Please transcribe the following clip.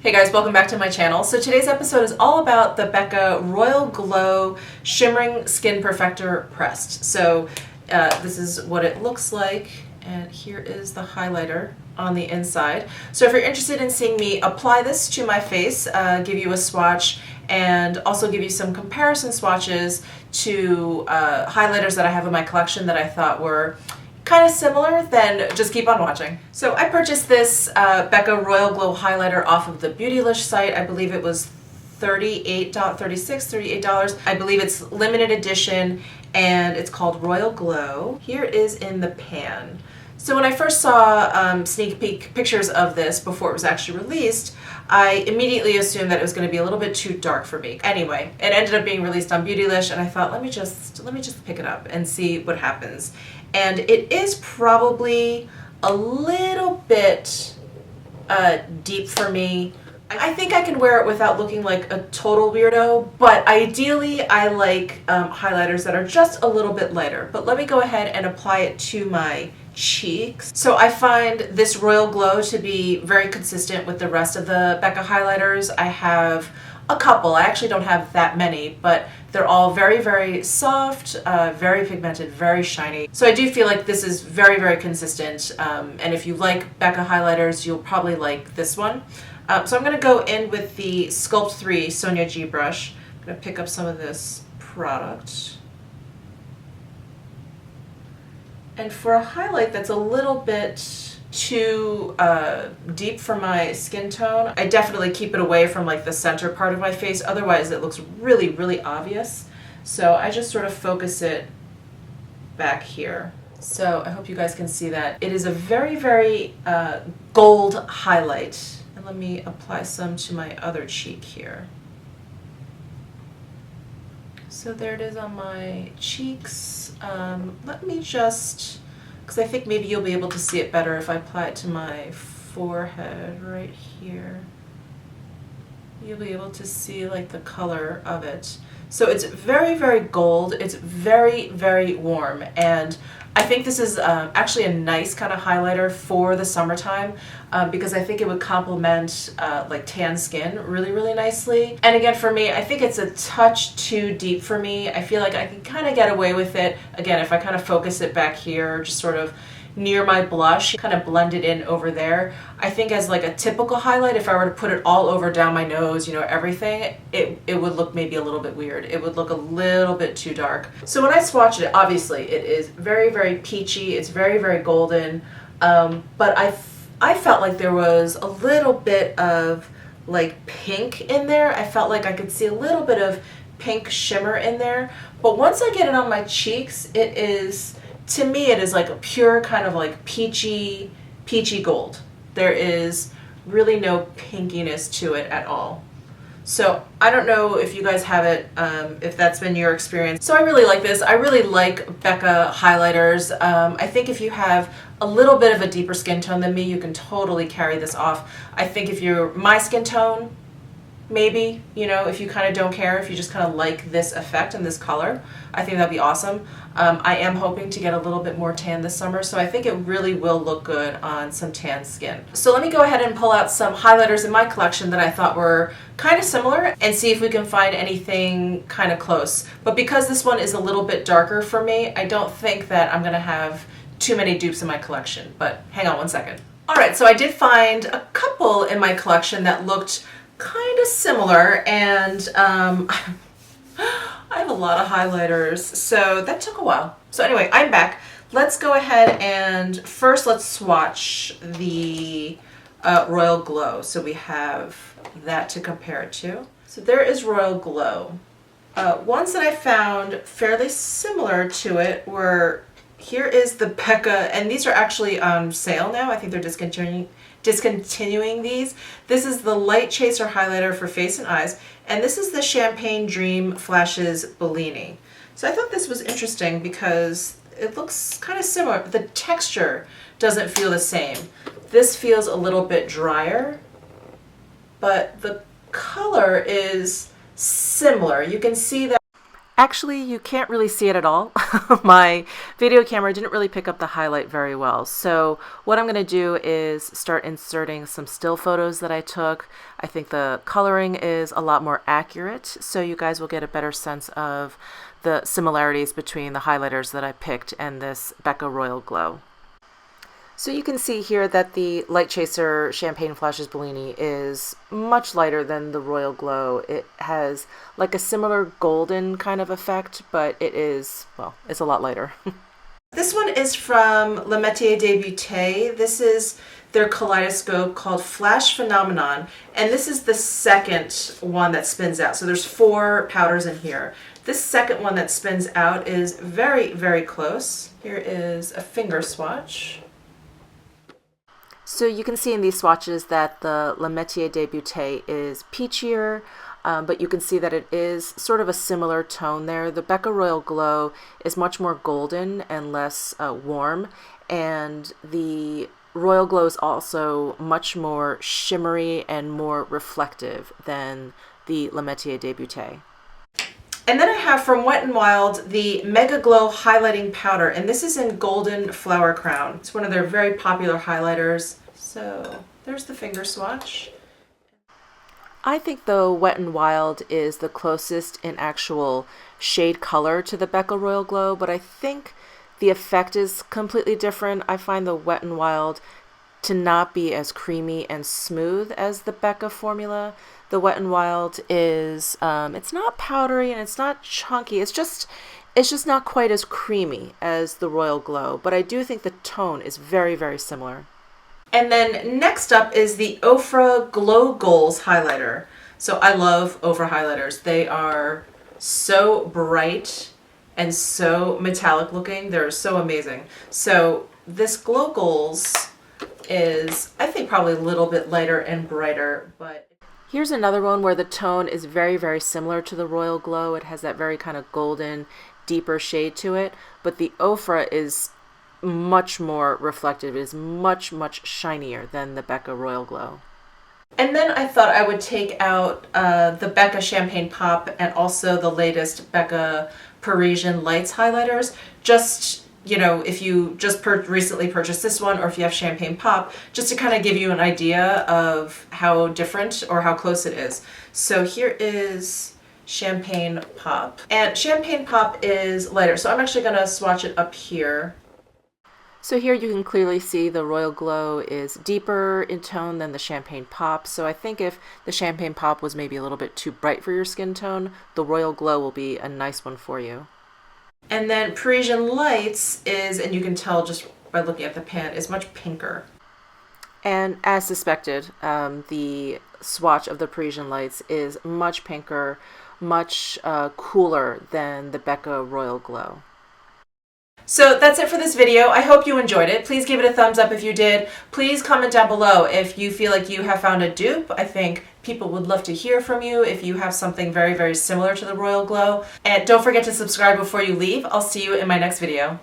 Hey guys, welcome back to my channel. So today's episode is all about the BECCA Royal Glow Shimmering Skin Perfector Pressed. So this is what it looks like, and here is the highlighter on the inside. So if you're interested in seeing me apply this to my face, give you a swatch, and also give you some comparison swatches to highlighters that I have in my collection that I thought were kind of similar, then just keep on watching. So I purchased this BECCA Royal Glow highlighter off of the Beautylish site. I believe it was $38. I believe it's limited edition and it's called Royal Glow. Here is in the pan. So when I first saw sneak peek pictures of this before it was actually released, I immediately assumed that it was going to be a little bit too dark for me. Anyway, it ended up being released on Beautylish, and I thought, let me just pick it up and see what happens. And it is probably a little bit deep for me. I think I can wear it without looking like a total weirdo, but ideally I like highlighters that are just a little bit lighter. But let me go ahead and apply it to my cheeks. So I find this Royal Glow to be very consistent with the rest of the BECCA highlighters. I have a couple. I actually don't have that many, but they're all very, very soft, very pigmented, very shiny. So I do feel like this is very, very consistent. And if you like BECCA highlighters, you'll probably like this one. So I'm going to go in with the Sculpt 3 Sonia G brush. I'm going to pick up some of this product. And for a highlight that's a little bit too deep for my skin tone, I definitely keep it away from like the center part of my face, otherwise it looks really, really obvious. So I just sort of focus it back here. So I hope you guys can see that. It is a very, very gold highlight. And let me apply some to my other cheek here. So there it is on my cheeks. Let me just, because I think maybe you'll be able to see it better if I apply it to my forehead right here. You'll be able to see like the color of it. So it's very, very gold. It's very, very warm, and I think this is actually a nice kind of highlighter for the summertime because I think it would complement like tan skin really, really nicely. And again, for me, I think it's a touch too deep for me. I feel like I can kind of get away with it, again, if I kind of focus it back here, just sort of near my blush, kind of blend it in over there. I think as like a typical highlight, if I were to put it all over down my nose, you know, everything, it would look maybe a little bit weird. It would look a little bit too dark. So when I swatched it, obviously it is very, very peachy. It's very, very golden. But I felt like there was a little bit of like pink in there. I felt like I could see a little bit of pink shimmer in there. But once I get it on my cheeks, it is, to me, it is like a pure kind of like peachy gold. There is really no pinkiness to it at all. So I don't know if you guys have it, if that's been your experience. So I really like this. I really like BECCA highlighters. I think if you have a little bit of a deeper skin tone than me, you can totally carry this off. I think if you're my skin tone, maybe, you know, if you kind of don't care, if you just kind of like this effect and this color, I think that'd be awesome. I am hoping to get a little bit more tan this summer, so I think it really will look good on some tan skin. So let me go ahead and pull out some highlighters in my collection that I thought were kind of similar and see if we can find anything kind of close. But because this one is a little bit darker for me, I don't think that I'm going to have too many dupes in my collection. But hang on one second. Alright, so I did find a couple in my collection that looked kind of similar, and I have a lot of highlighters, so that took a while. So anyway, I'm back. Let's go ahead and first let's swatch the Royal Glow. So we have that to compare it to. So there is Royal Glow. Ones that I found fairly similar to it were, here is the BECCA, and these are actually on sale now. I think they're discontinuing these. This is the Light Chaser highlighter for face and eyes, and this is the Champagne Dream Flashes Bellini. So I thought this was interesting because it looks kind of similar, but the texture doesn't feel the same. This feels a little bit drier, but the color is similar. You can see that Actually, you can't really see it at all. My video camera didn't really pick up the highlight very well. So what I'm going to do is start inserting some still photos that I took. I think the coloring is a lot more accurate, so you guys will get a better sense of the similarities between the highlighters that I picked and this BECCA Royal Glow. So you can see here that the Light Chaser Champagne Flashes Bellini is much lighter than the Royal Glow. It has like a similar golden kind of effect, but it is, well, it's a lot lighter. This one is from Le Métier de Beauté. This is their kaleidoscope called Flash Phenomenon, and this is the second one that spins out. So there's 4 powders in here. This second one that spins out is very, very close. Here is a finger swatch. So you can see in these swatches that the Le Métier de Beauté is peachier, but you can see that it is sort of a similar tone there. The BECCA Royal Glow is much more golden and less warm, and the Royal Glow is also much more shimmery and more reflective than the Le Métier de Beauté. And then I have from Wet n Wild the Mega Glow Highlighting Powder, and this is in Golden Flower Crown. It's one of their very popular highlighters. So there's the finger swatch. I think the Wet n Wild is the closest in actual shade color to the BECCA Royal Glow, but I think the effect is completely different. I find the Wet n Wild to not be as creamy and smooth as the BECCA formula. The Wet n Wild is, it's not powdery and it's not chunky. It's just not quite as creamy as the Royal Glow, but I do think the tone is very, very similar. And then next up is the Oprah Glow Goals highlighter. So I love Oprah highlighters. They are so bright and so metallic looking. They're so amazing. So this Glow Goals is, I think, probably a little bit lighter and brighter, but here's another one where the tone is very, very similar to the Royal Glow. It has that very kind of golden, deeper shade to it, but the Oprah is much more reflective. It is much, much shinier than the BECCA Royal Glow. And then I thought I would take out the BECCA Champagne Pop and also the latest BECCA Parisian Lights highlighters. Just, you know, if you just recently purchased this one, or if you have Champagne Pop, just to kind of give you an idea of how different or how close it is. So here is Champagne Pop. And Champagne Pop is lighter, so I'm actually going to swatch it up here. So here you can clearly see the Royal Glow is deeper in tone than the Champagne Pop. So I think if the Champagne Pop was maybe a little bit too bright for your skin tone, the Royal Glow will be a nice one for you. And then Parisian Lights is, and you can tell just by looking at the pan, is much pinker. And as suspected, the swatch of the Parisian Lights is much pinker, much cooler than the BECCA Royal Glow. So that's it for this video. I hope you enjoyed it. Please give it a thumbs up if you did. Please comment down below if you feel like you have found a dupe. I think people would love to hear from you if you have something very, very similar to the Royal Glow. And don't forget to subscribe before you leave. I'll see you in my next video.